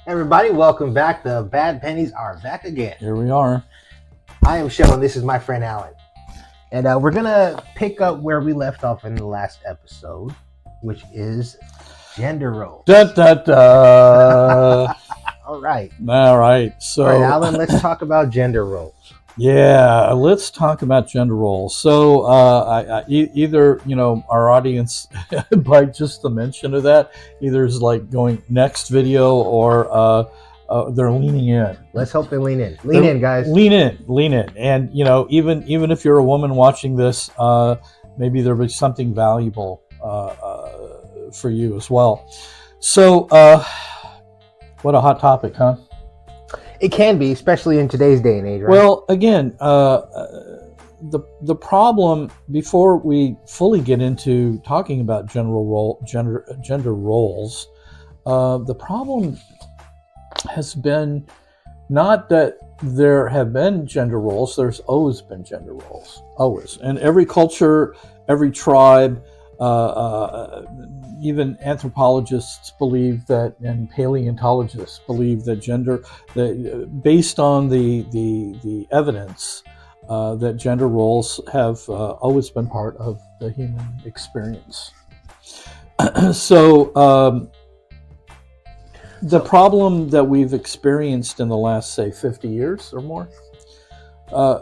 Everybody, welcome back. The Bad Pennies are back again. Here we are. I am Shell, and this is my friend Alan. And we're going to pick up where we left off in the last episode, which is gender roles. Da, da, da. All right. All right. So, All right, Alan, let's talk about gender roles. Yeah, let's talk about gender roles. So, either our audience, by just the mention of that, either is like going next video or they're leaning in. Let's hope they lean in. Lean in, guys. Lean in. And even if you're a woman watching this, maybe there'll be something valuable for you as well. So, what a hot topic, huh? It can be, especially in today's day and age, right? Well, again, the problem, before we fully get into talking about gender roles, the problem has been not that there have been gender roles. There's always been gender roles, always. And every culture, every tribe, even anthropologists believe that, and paleontologists believe that based on the evidence, that gender roles have always been part of the human experience. So the problem that we've experienced in the last, say, 50 years or more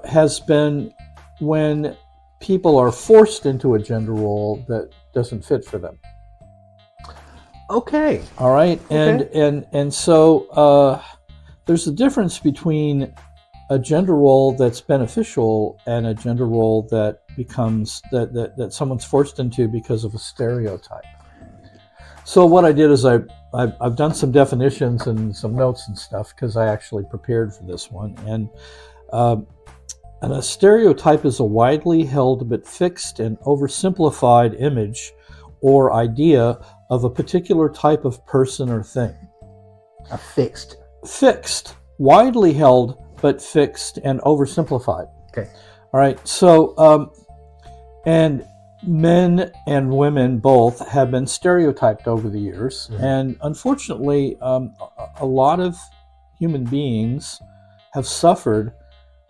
has been when people are forced into a gender role that doesn't fit for them. Okay. All right. Okay. And so there's a difference between a gender role that's beneficial and a gender role that becomes that someone's forced into because of a stereotype. So what I did is I've done some definitions and some notes and stuff because I actually prepared for this one. And a stereotype is a widely held but fixed and oversimplified image or idea of a particular type of person or thing. Fixed, widely held but fixed and oversimplified. Okay. All right. So, and men and women both have been stereotyped over the years. Mm-hmm. And unfortunately, a lot of human beings have suffered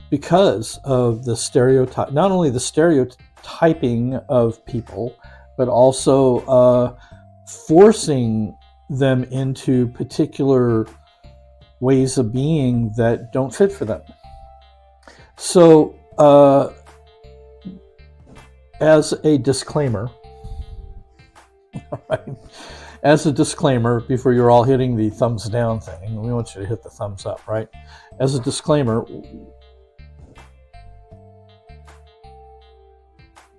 because of the stereotype, not only the stereotyping of people, but also forcing them into particular ways of being that don't fit for them. So, as a disclaimer, before you're all hitting the thumbs down thing, we want you to hit the thumbs up, right? As a disclaimer,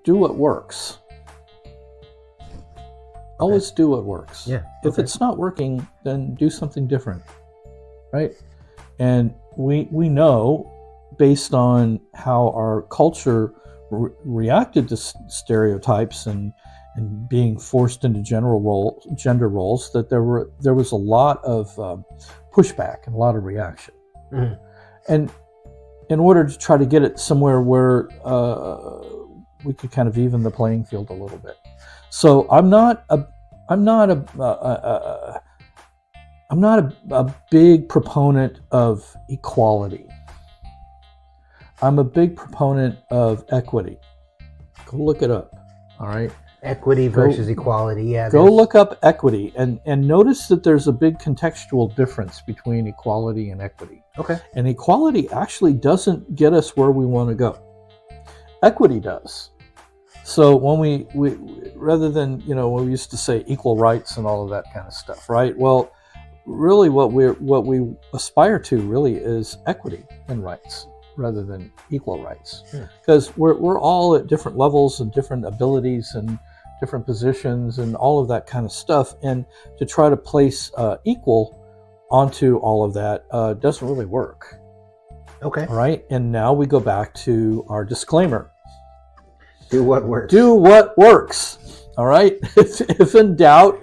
do what works. Always do what works. Yeah. If it's not working, then do something different, right? And we know, based on how our culture reacted to stereotypes and being forced into gender roles, that there was a lot of pushback and a lot of reaction. Mm-hmm. And in order to try to get it somewhere where we could kind of even the playing field a little bit. So I'm not a big proponent of equality. I'm a big proponent of equity. Go look it up. All right. Equity versus equality. Yeah. Go look up equity and notice that there's a big contextual difference between equality and equity. Okay. And equality actually doesn't get us where we want to go. Equity does. So when we rather than, we used to say equal rights and all of that kind of stuff, right? Well, really what we aspire to really is equity and rights rather than equal rights. Because we're all at different levels and different abilities and different positions and all of that kind of stuff. And to try to place equal onto all of that doesn't really work. Okay. All right. And now we go back to our disclaimer. Do what works. Do what works. All right. If in doubt,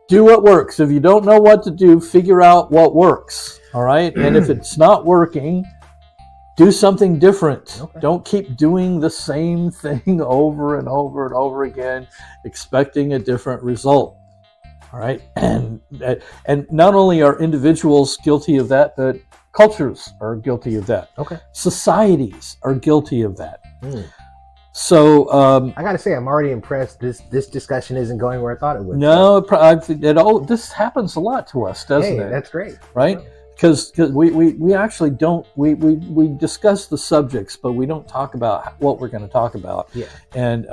do what works. If you don't know what to do, figure out what works. All right. And if it's not working, do something different. Okay. Don't keep doing the same thing over and over and over again, expecting a different result. All right, and not only are individuals guilty of that, but cultures are guilty of that. Okay. Societies are guilty of that. Mm. So I got to say, I'm already impressed. This discussion isn't going where I thought it would. no, this happens a lot to us, doesn't it? That's great. Right? Because we actually don't we discuss the subjects, but we don't talk about what we're going to talk about. Yeah. And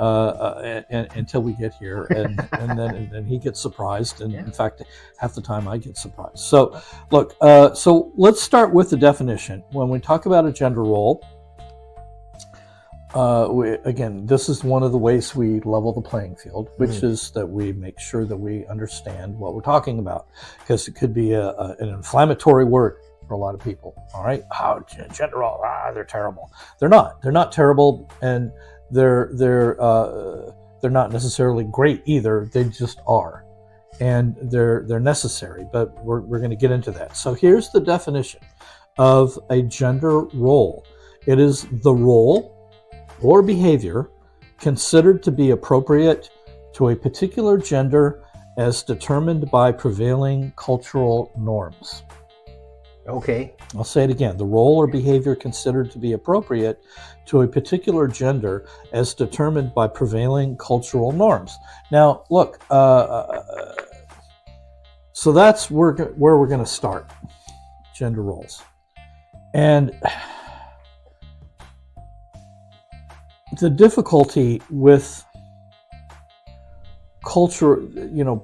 until we get here, and then he gets surprised, and in fact, half the time I get surprised. So look, so let's start with the definition. When we talk about a gender role, again, this is one of the ways we level the playing field, which is that we make sure that we understand what we're talking about, because it could be an inflammatory word for a lot of people. All right, gender role, they're terrible. They're not. They're not terrible, and they're not necessarily great either. They just are, and they're necessary. But we're going to get into that. So here's the definition of a gender role. It is the role or behavior considered to be appropriate to a particular gender as determined by prevailing cultural norms. Okay. I'll say it again. The role or behavior considered to be appropriate to a particular gender as determined by prevailing cultural norms. Now, look, so that's where we're going to start, gender roles. And the difficulty with culture,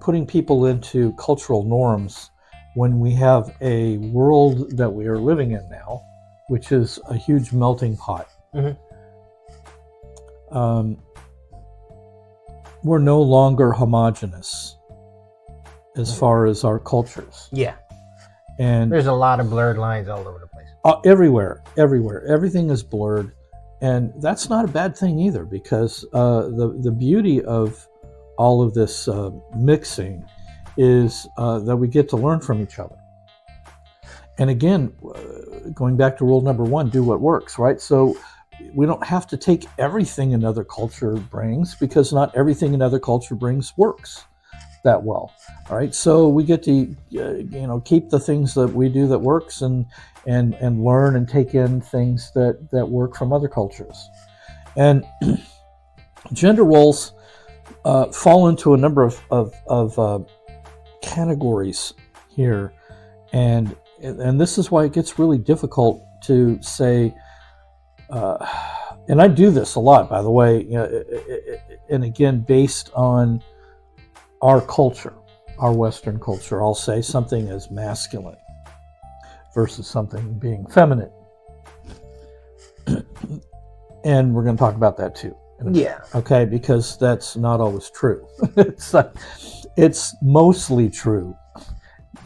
putting people into cultural norms when we have a world that we are living in now, which is a huge melting pot. We're no longer homogenous as far as our cultures. Yeah. And there's a lot of blurred lines all over the place. Everywhere. Everything is blurred. And that's not a bad thing either, because the beauty of all of this mixing is that we get to learn from each other. And again, going back to rule number 1, do what works, right? So we don't have to take everything another culture brings, because not everything another culture brings works that well. All right, so we get to keep the things that we do that works, and learn and take in things that work from other cultures. And gender roles fall into a number of categories here, and this is why it gets really difficult to say. And I do this a lot, by the way, and again, based on our culture, our Western culture. I'll say something as masculine versus something being feminine. And we're going to talk about that too. Yeah. Okay, because that's not always true. It's mostly true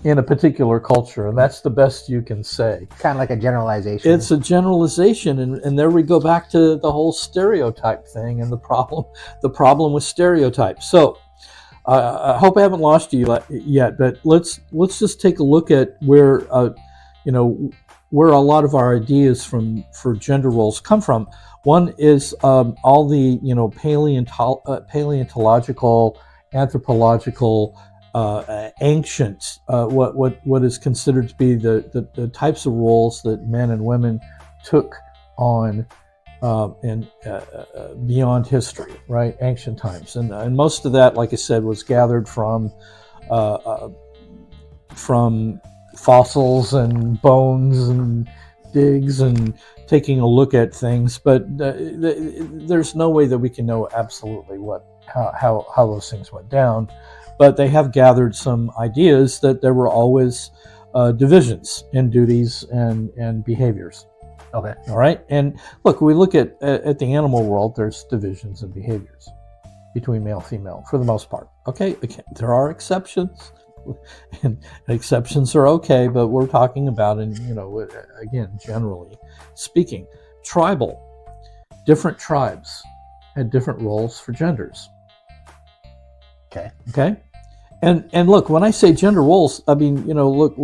in a particular culture, and that's the best you can say. Kind of like a generalization. It's a generalization, and there we go back to the whole stereotype thing and the problem with stereotypes. So I hope I haven't lost you yet, but let's just take a look at where where a lot of our ideas for gender roles come from. One is all the paleontological, anthropological, ancient, what is considered to be the types of roles that men and women took on in beyond history, right? Ancient times, and most of that, like I said, was gathered from fossils and bones and digs and taking a look at things. But there's no way that we can know absolutely how those things went down. But they have gathered some ideas that there were always divisions in duties and behaviors. Okay. All right. And look, we look at the animal world, there's divisions in behaviors between male and female for the most part. Okay. Again, there are exceptions, and exceptions are okay, but we're talking about, again, generally speaking, tribal. Different tribes had different roles for genders. Okay. And look, when I say gender roles, I mean, look,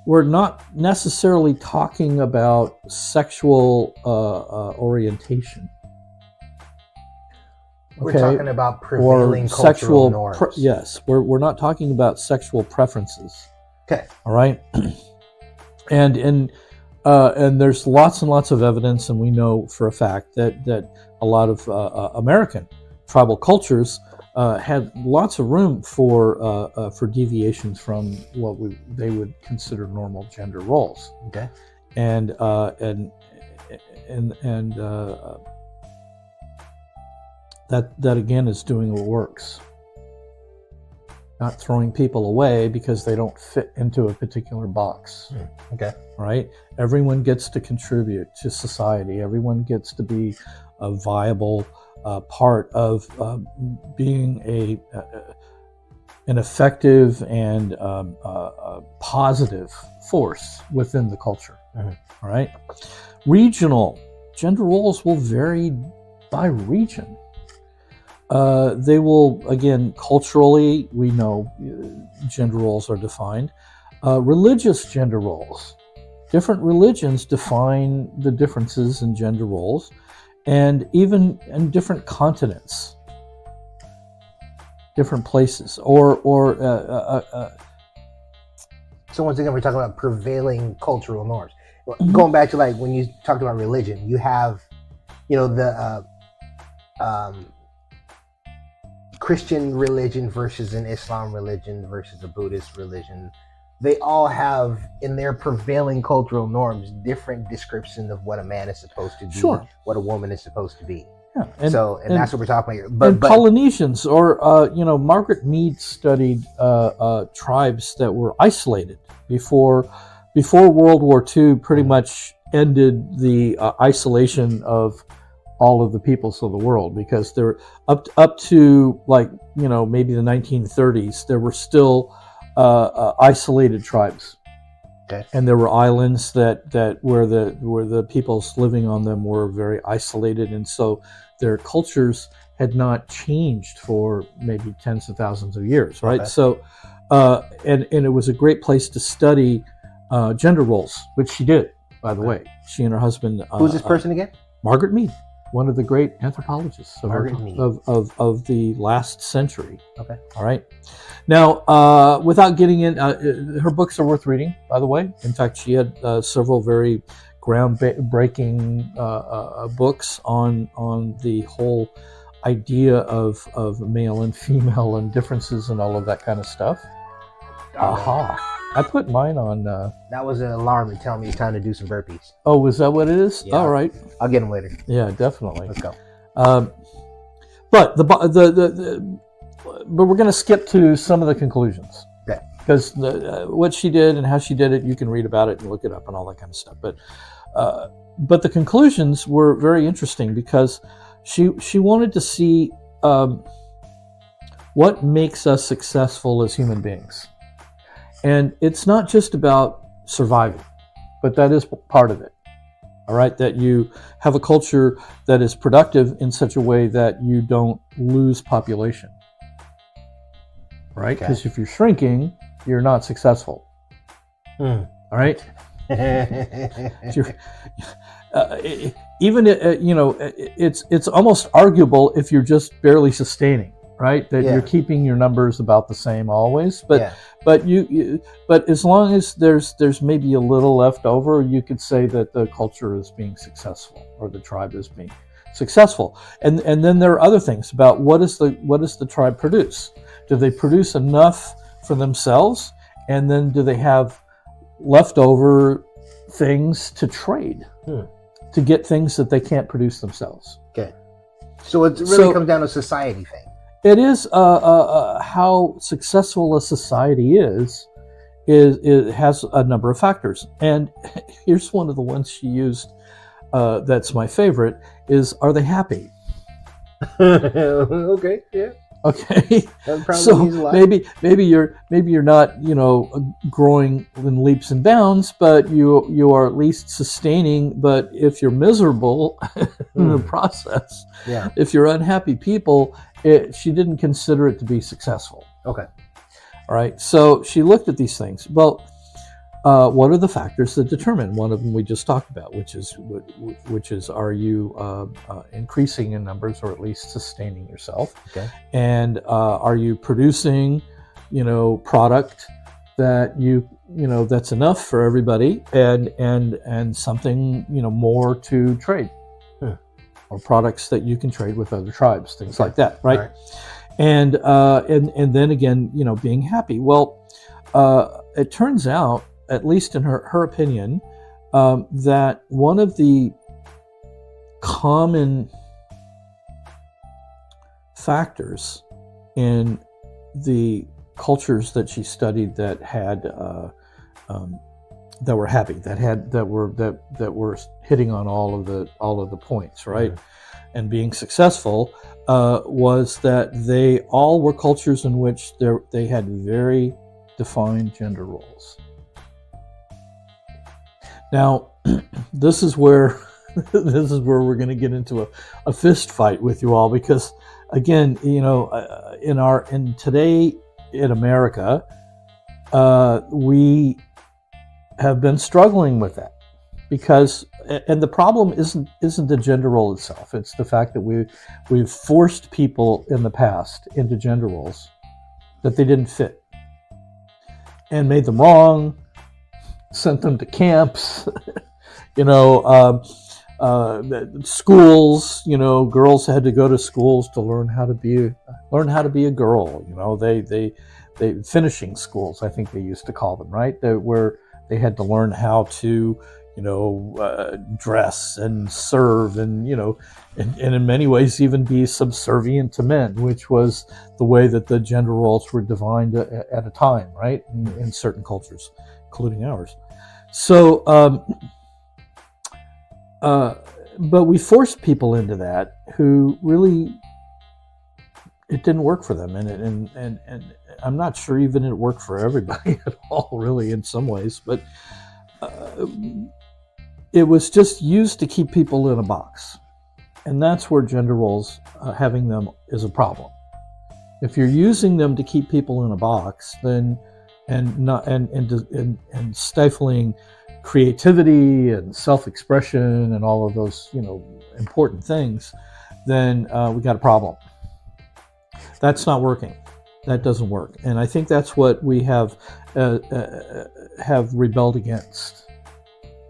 we're not necessarily talking about sexual orientation. We're okay, talking about or prevailing cultural sexual norms. yes, we're not talking about sexual preferences. Okay. All right, and there's lots and lots of evidence, and we know for a fact that a lot of American tribal cultures had lots of room for deviations from what they would consider normal gender roles. Okay. And that again is doing what works, not throwing people away because they don't fit into a particular box. Okay. Right? Everyone gets to contribute to society. Everyone gets to be a viable part of being an effective and positive force within the culture. All right. Regional gender roles will vary by region. They will, again, culturally, we know gender roles are defined. Religious gender roles. Different religions define the differences in gender roles, and even in different continents, different places, So once again, we're talking about prevailing cultural norms. Going back to like when you talked about religion, you have, the Christian religion versus an Islam religion versus a Buddhist religion. They all have, in their prevailing cultural norms, different descriptions of what a man is supposed to be, Sure. what a woman is supposed to be. yeah, And that's what we're talking about here. But Polynesians, or Margaret Mead studied tribes that were isolated before World War II. Pretty much ended the isolation of all of the peoples of the world, because they're up to maybe the 1930s. There were still isolated tribes. Okay. And there were islands that where the peoples living on them were very isolated, and so their cultures had not changed for maybe tens of thousands of years, right? Okay. So, and it was a great place to study gender roles, which she did, by the way. She and her husband. Who's this person again? Margaret Mead, one of the great anthropologists Margaret Mead. of the last century. Okay. All right. Now, without getting in, her books are worth reading, by the way. In fact, she had several very groundbreaking books on the whole idea of male and female and differences and all of that kind of stuff. Aha. I put mine on. That was an alarm to tell me it's time to do some burpees. Oh, was that what it is? Yeah. All right. I'll get them later. Yeah, definitely. Let's go. But but we're going to skip to some of the conclusions. Okay. Because what she did and how she did it, you can read about it and look it up and all that kind of stuff. But the conclusions were very interesting, because she wanted to see what makes us successful as human beings. And it's not just about surviving, but that is part of it. All right, that you have a culture that is productive in such a way that you don't lose population. Right? Because if you're shrinking, you're not successful. All right? It's almost arguable if you're just barely sustaining, right? That you're keeping your numbers about the same always, but as long as there's maybe a little left over, you could say that the culture is being successful, or the tribe is being successful. And then there are other things about what does the tribe produce? Do they produce enough for themselves, and then do they have leftover things to trade to get things that they can't produce themselves? Okay, so it really comes down to a society thing. It is how successful a society is. It has a number of factors, and here's one of the ones she used. That's my favorite. Is, are they happy? Okay. Yeah. Okay. So maybe you're not growing in leaps and bounds, but you are at least sustaining. But if you're miserable in the process, if you're unhappy people, she didn't consider it to be successful. Okay. All right. So she looked at these things. Well, what are the factors that determine? One of them we just talked about, which is are you increasing in numbers or at least sustaining yourself? Okay. And are you producing, product that that's enough for everybody, and something more to trade, or products that you can trade with other tribes, things like that, right? Right. And then again, being happy. Well, it turns out, at least in her opinion, that one of the common factors in the cultures that she studied that had that were happy, that were hitting on all of the points, right, and being successful, was that they all were cultures in which they had very defined gender roles. Now, this is where we're going to get into a fist fight with you all, because again, in today in America, we have been struggling with that, and the problem isn't the gender role itself. It's the fact that we've forced people in the past into gender roles that they didn't fit, and made them wrong, sent them to camps, schools. Girls had to go to schools to learn how to be a girl. They finishing schools, I think they used to call them, right? Where they had to learn how to dress and serve, and in many ways even be subservient to men, which was the way that the gender roles were defined at a time, right? In certain cultures, including ours. So, but we forced people into that who really, it didn't work for them, and I'm not sure even it worked for everybody at all, really, in some ways, but it was just used to keep people in a box, and that's where gender roles, having them, is a problem. If you're using them to keep people in a box, then and stifling creativity and self-expression and all of those important things, then we got a problem. That's not working. That doesn't work, and I think that's what we have rebelled against,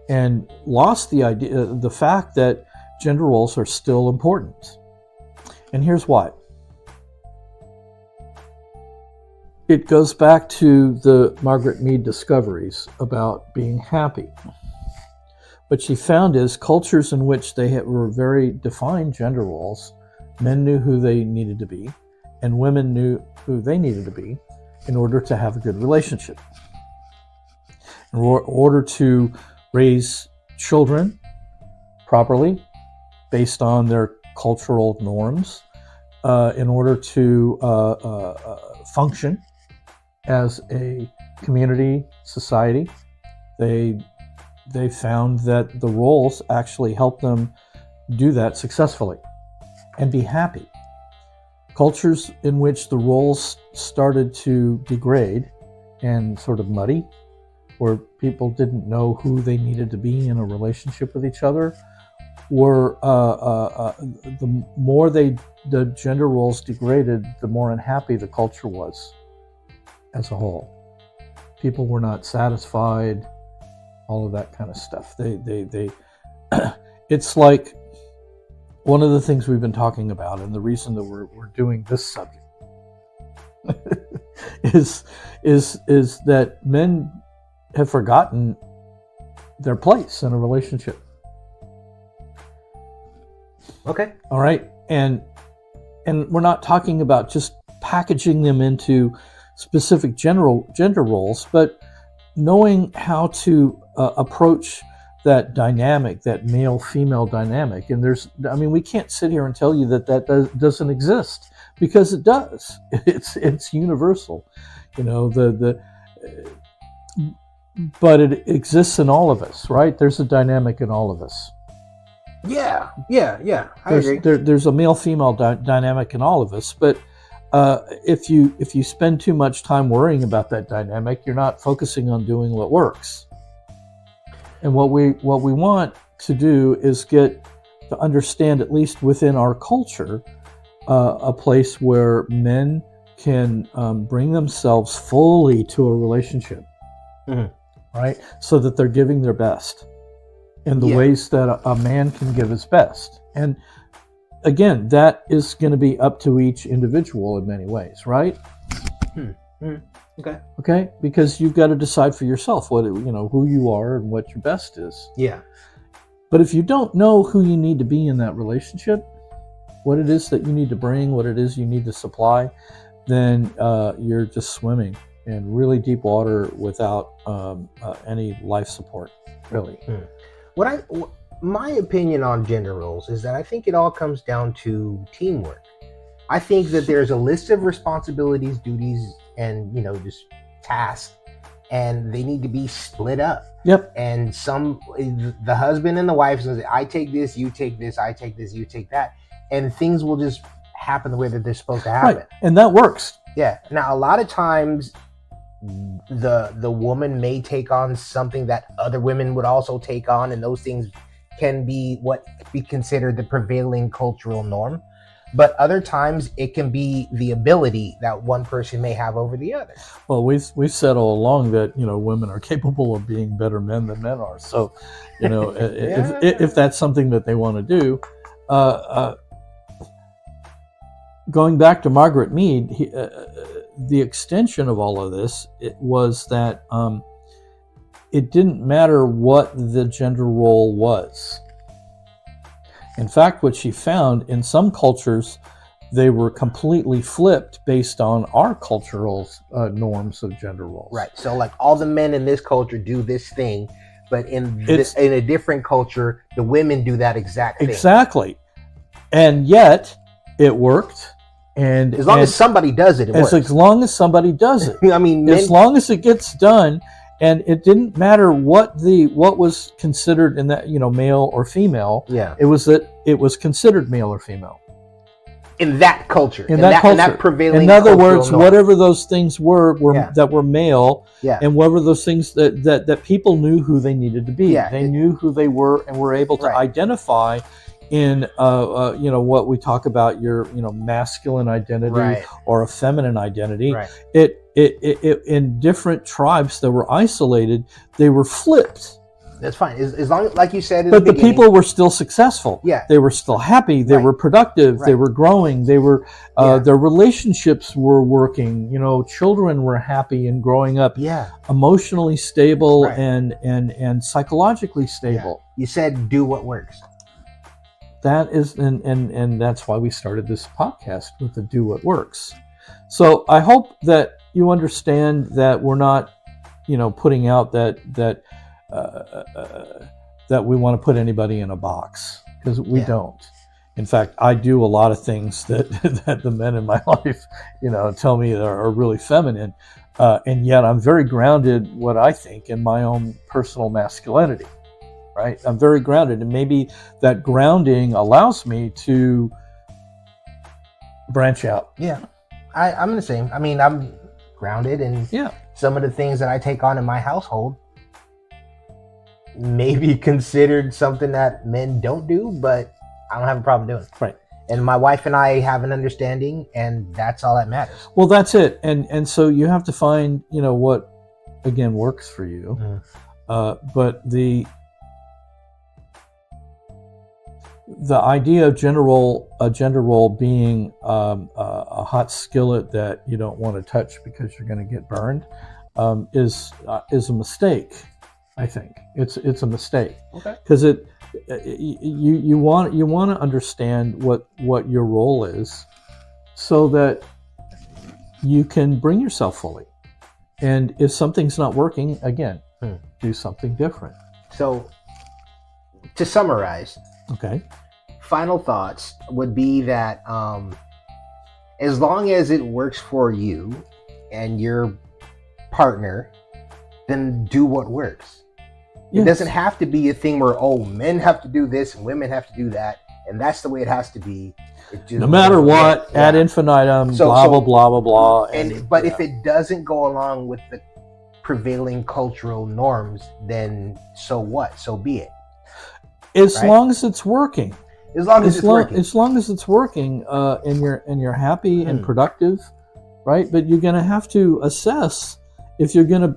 and lost the fact that gender roles are still important. And here's why. It goes back to the Margaret Mead discoveries about being happy. What she found is cultures in which they were very defined gender roles, men knew who they needed to be, and women knew who they needed to be in order to have a good relationship. In order to raise children properly, based on their cultural norms, in order to function as a community, society, they found that the roles actually helped them do that successfully and be happy. Cultures in which the roles started to degrade and sort of muddy, where people didn't know who they needed to be in a relationship with each other, were the more the gender roles degraded, the more unhappy the culture was as a whole. People were not satisfied, all of that kind of stuff. They it's like one of the things we've been talking about, and the reason that we're doing this subject is that men have forgotten their place in a relationship. Okay. All right. And we're not talking about just packaging them into specific gender roles, but knowing how to approach that dynamic, that male-female dynamic. And we can't sit here and tell you that doesn't exist, because it does. It's universal, but it exists in all of us, right? There's a dynamic in all of us. Yeah. I agree. There's a male-female dynamic in all of us, but if you spend too much time worrying about that dynamic, you're not focusing on doing what works. And what we want to do is get to understand, at least within our culture, a place where men can bring themselves fully to a relationship, right? So that they're giving their best in the ways that a man can give his best. And again, that is going to be up to each individual in many ways, right? Okay, because you've got to decide for yourself what who you are and what your best is. Yeah. But if you don't know who you need to be in that relationship, what it is that you need to bring, what it is you need to supply, then you're just swimming in really deep water without any life support, really. My opinion on gender roles is that I think it all comes down to teamwork. I think that there's a list of responsibilities, duties, and just tasks, and they need to be split up. Yep. And the husband and the wife says, I take this, you take this, I take this, you take that, and things will just happen the way that they're supposed to happen. Right. And that works. Yeah. Now, a lot of times, the woman may take on something that other women would also take on, and those things can be what be considered the prevailing cultural norm. But other times it can be the ability that one person may have over the other. Well, we've said all along that women are capable of being better men than men are. So, if that's something that they want to do, going back to Margaret Mead, the extension of all of this was that it didn't matter what the gender role was. In fact, what she found, in some cultures, they were completely flipped based on our cultural norms of gender roles. Right. So, like, all the men in this culture do this thing, but in a different culture, the women do that exact thing. Exactly. And yet, it worked. And as long as somebody does it, it works. As long as somebody does it. I mean, as long as it gets done. And it didn't matter what was considered in that, male or female. Yeah. It was considered male or female. In that culture. In that prevailing. In other words, norm. whatever those things were that were male, and whatever those things that people knew who they needed to be. Yeah. They knew who they were and were able to identify in what we talk about, your masculine identity or a feminine identity. Right. It in different tribes that were isolated, they were flipped. That's fine, as long, like you said. But the people were still successful. Yeah, they were still happy. They were productive. They were growing. They were their relationships were working. Children were happy and growing up. Yeah, emotionally stable and psychologically stable. Yeah. You said do what works. That is, and that's why we started this podcast with the Do What Works. So I hope that you understand that we're not, putting out that we want to put anybody in a box, because we don't. In fact, I do a lot of things that the men in my life, tell me are really feminine, and yet I'm very grounded, what I think, in my own personal masculinity. Right? I'm very grounded, and maybe that grounding allows me to branch out. Yeah, I'm the same. I mean, I'm grounded, and some of the things that I take on in my household may be considered something that men don't do, but I don't have a problem doing it. Right. And my wife and I have an understanding, and that's all that matters. Well, that's it. And so you have to find, what, again, works for you. But the idea of a gender role being a hot skillet that you don't want to touch because you're going to get burned is a mistake. I think it's a mistake. Okay. Because you want to understand what your role is, so that you can bring yourself fully. And if something's not working, again, do something different. So, to summarize. Okay. Final thoughts would be that as long as it works for you and your partner, then do what works. Yes. It doesn't have to be a thing where, men have to do this and women have to do that, and that's the way it has to be. It just, no matter what, ad infinitum, blah, blah, blah, blah, blah. But if it doesn't go along with the prevailing cultural norms, then so what? So be it. As Right? long as it's working. As long as it's working. As long as it's working, and you're happy and productive, right? But you're going to have to assess if you're going to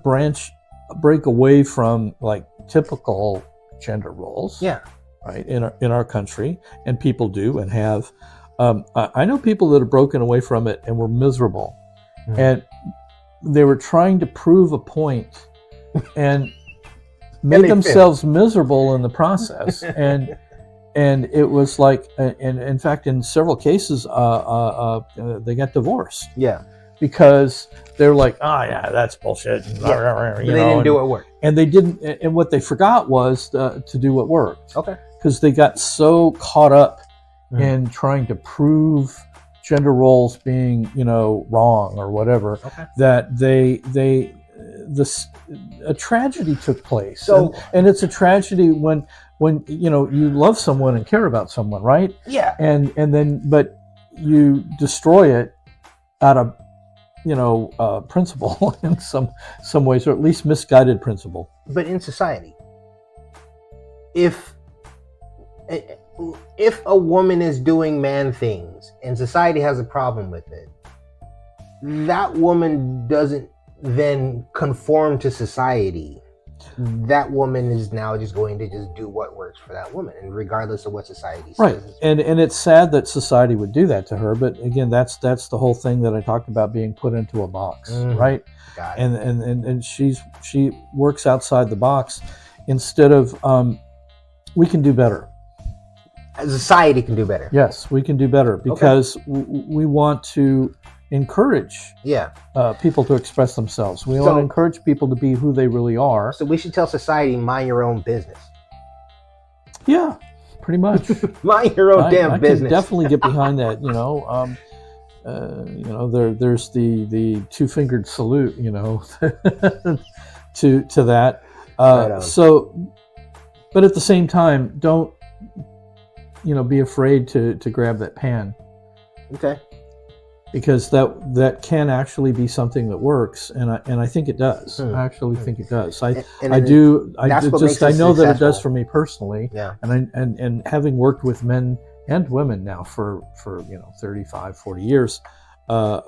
break away from like typical gender roles. Yeah. Right, in our country, and people do and have. I know people that have broken away from it and were miserable, and they were trying to prove a point and made themselves miserable in the process. and it was like, and in fact, in several cases, they got divorced. Yeah. Because they're like, oh yeah, that's bullshit. But they didn't do what worked. And they didn't. And what they forgot was to do what worked. Okay. Because they got so caught up in trying to prove gender roles being, wrong or whatever, that a tragedy took place. So, and it's a tragedy when you love someone and care about someone, right? Yeah. And then, but you destroy it out of principle in some ways, or at least misguided principle. But in society, if a woman is doing man things and society has a problem with it, that woman doesn't then conform to society. That woman is now just going to just do what works for that woman, and regardless of what society says. Right, and it's sad that society would do that to her. But again, that's the whole thing that I talked about, being put into a box, right? Got it. And she works outside the box instead of we can do better. Society can do better. Yes, we can do better because we want to encourage people to express themselves. We want to encourage people to be who they really are. So we should tell society, mind your own business. Yeah, pretty much. Mind your own damn business. I can definitely get behind that. There's the two-fingered salute. to that. So, but at the same time, don't be afraid to grab that pan. Okay. Because that can actually be something that works, and I think it does. I actually think it does. I know that it does for me personally. Yeah. And having worked with men and women now for 35, 40 years, I've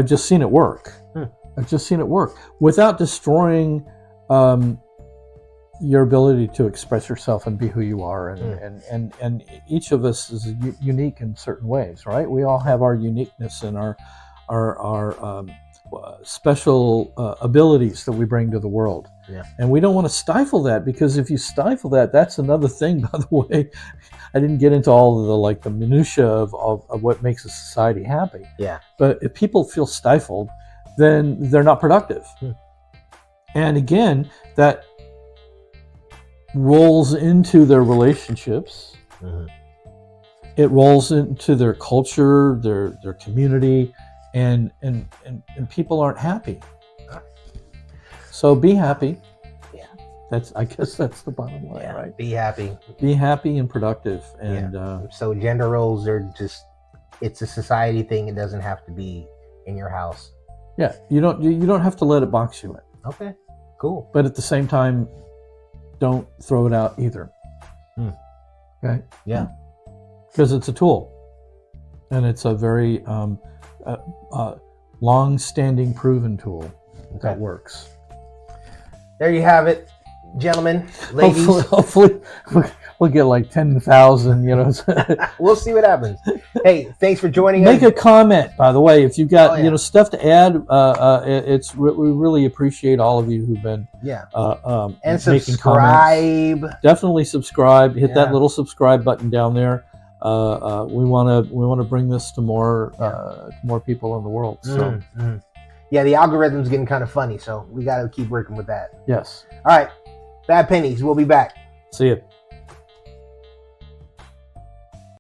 just seen it work. I've just seen it work without destroying your ability to express yourself and be who you are, and each of us is unique in certain ways, right? We all have our uniqueness and our special abilities that we bring to the world. Yeah. And we don't want to stifle that, because if you stifle that, that's another thing, by the way. I didn't get into all of the minutia of what makes a society happy. Yeah. But if people feel stifled, then they're not productive. And again, that rolls into their relationships. It rolls into their culture, their community, and people aren't happy. So be happy. Yeah. I guess that's the bottom line, right? Be happy. Be happy and productive. And so gender roles are it's a society thing. It doesn't have to be in your house. Yeah, you don't have to let it box you in. Okay, cool. But at the same time, don't throw it out either. Okay? Yeah. Because it's a tool. And it's a very long-standing, proven tool that works. There you have it, gentlemen, ladies. Hopefully we'll get like 10,000, We'll see what happens. Hey, thanks for joining us. Make a comment, by the way, if you've got stuff to add. We really appreciate all of you who've been and subscribe. Definitely subscribe. Hit that little subscribe button down there. We want to bring this to more people in the world. So. Yeah, the algorithm's getting kind of funny, so we got to keep working with that. Yes. All right, Bad Pennies. We'll be back. See you.